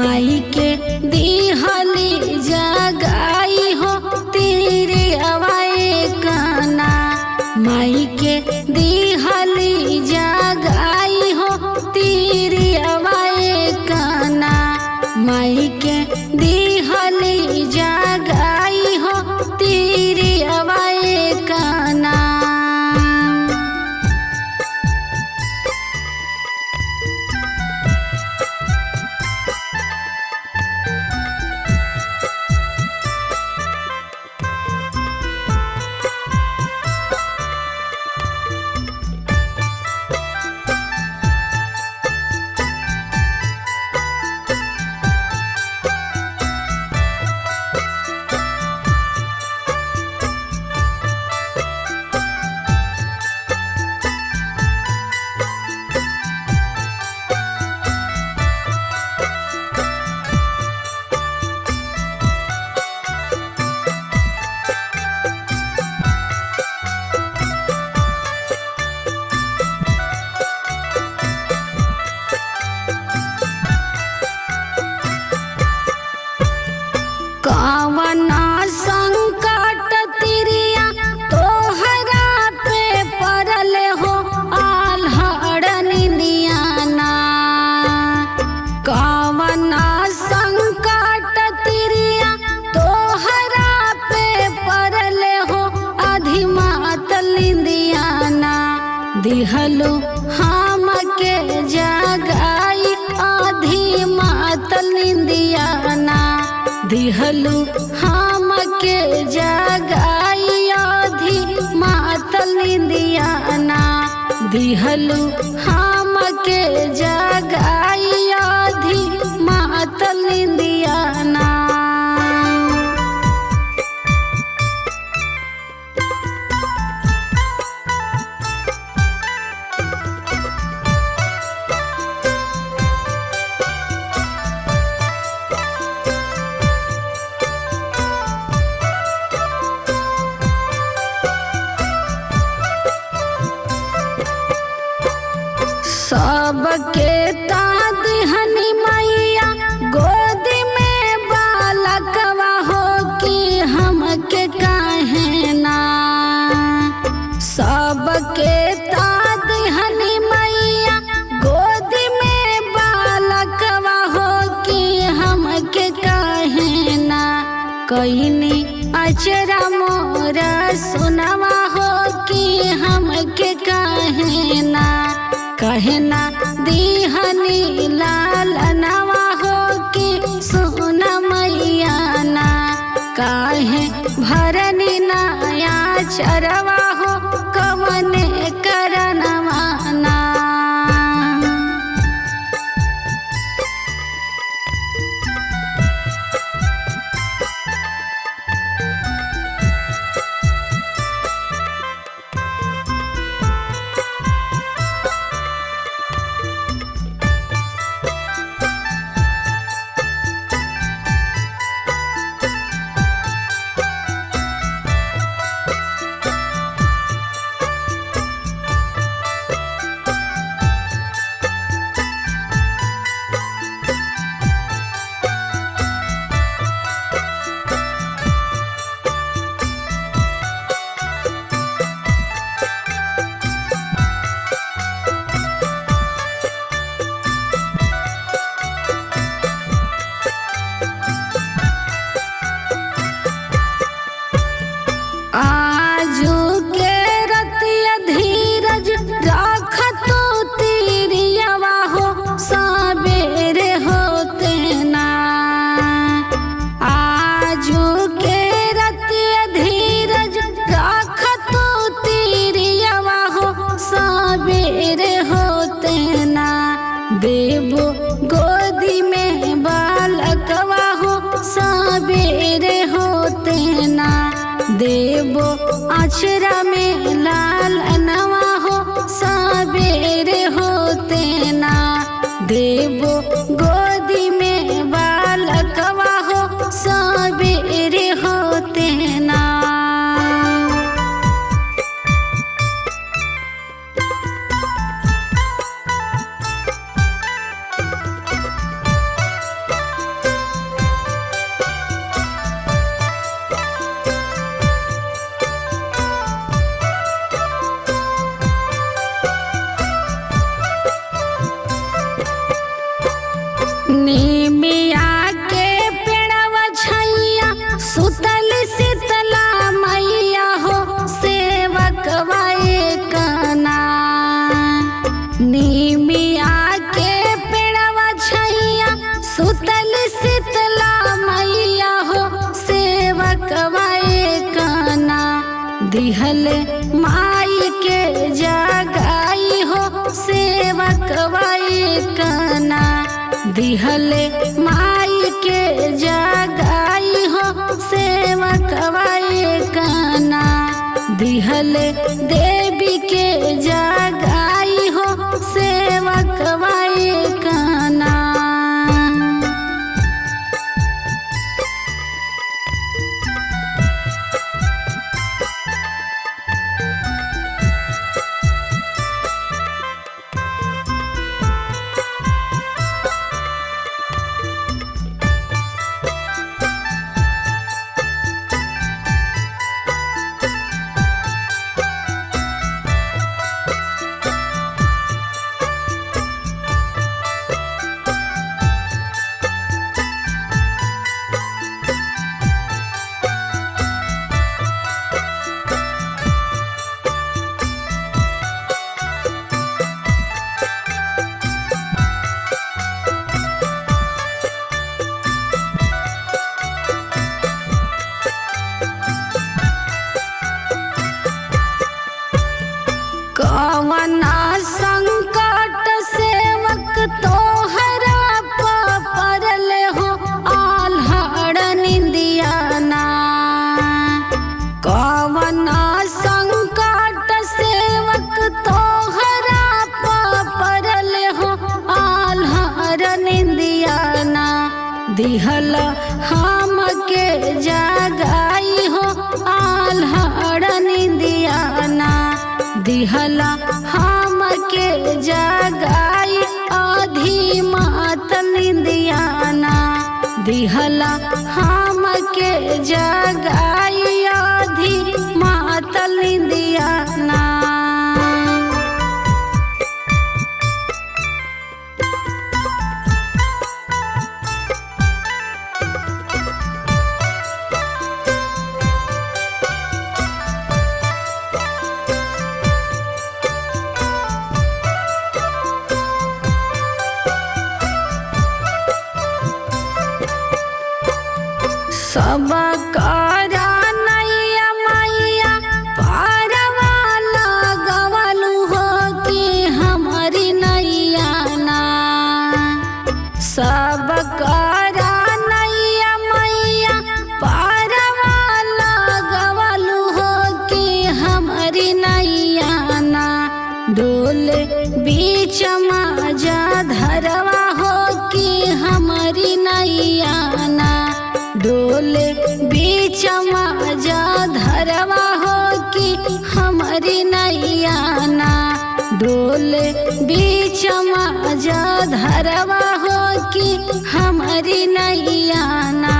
माई के दिहली जगाई हो तेरे अवाए काना। माई के दिहली जगाई हो तेरे अवाए काना। माई के दिहली जगाई हो तेरे अवाए काना। कवना संकट तिरिया तोहरा पे पड़ल हो आल्हड़ निनियाना। कवना संकट तिरिया तोहरा पे पड़ल हो अधिमातल निंदियाना। दिहलो हम के जगाई अधिमातल निंदियाना। दिहलु हम के जगाई अधिमातल निंदियाना। दिहलु हम के जगाई अधिमातल निंदियाना। सबके तादिहनी मैया गोदी में बालकवा हो कि हमके काहे ना। सबके तादिहनी मैया गोदी में बालकवा हो कि हमके काहे ना। कईनी अचरा मोरा सुनवा हो कि हमके काहे ना। कहना दिहनी लालनवा हो कि सुन मैयाना। काहे भरनी नया चरवा हो कवने करनवाना। आजू के रतिया धीरज राख तू तिरियवा हो सबेरे होते ना। आजू के रतिया धीरज राख तू तिरियवा हो सबेरे होते ना। देवो गोदी में बालकवा हो सबेरे होते ना। देवो आचरा में लाल नवा हो सबेरे होते ना। देवो गोदी में बालकवा हो सबेरे होते ना। निमिया के पेड़वा छैया सुतल शीतला मैया हो सेवकवा एकना। निमिया के पेड़वा छैया सुतल शीतला मैया हो सेवकवा एकना। दिहल माई के जगाई हो सेवकवा एकना। दिहल माई के जगाई हो सेवकवा एकना। दिहल देवी के जगाई हो सेवकवा एकना। कवना संकट सेवक तोहरा पड़ल हो आल्हड़ निंदियाना। कवना संकट सेवक तोहरा पड़ल हो आल्हड़ निंदियाना। दिहल हम के जगाई हो आल्हड़ निंदियाना। दिहला हम के जगाई आधी मात निंदियाना। दिहला हम के जगाई आधी मात निंदियाना। सब करा नैया मैया पारवा लगवलु हो कि हमारी नैया ना। सब करा नैया मैया पारवा लगवलु हो कि हमारी नैया ना। डोल बीच माजा धरवा हो कि हमारी नैया ना। डोल बीच माजा धरवा हो कि हमारी नैया ना। डोल बीच माजा धरवा हो कि हमारी नैया ना।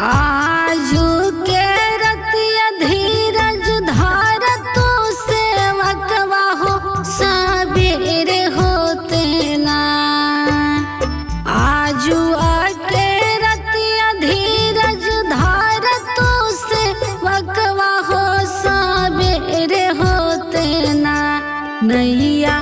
आजू के रतिया धीरज धार तू सेवकवा हो सबेरे होते ना। आजू के रतिया धीरज धार तू सेवकवा हो सबेरे होते ना। नैया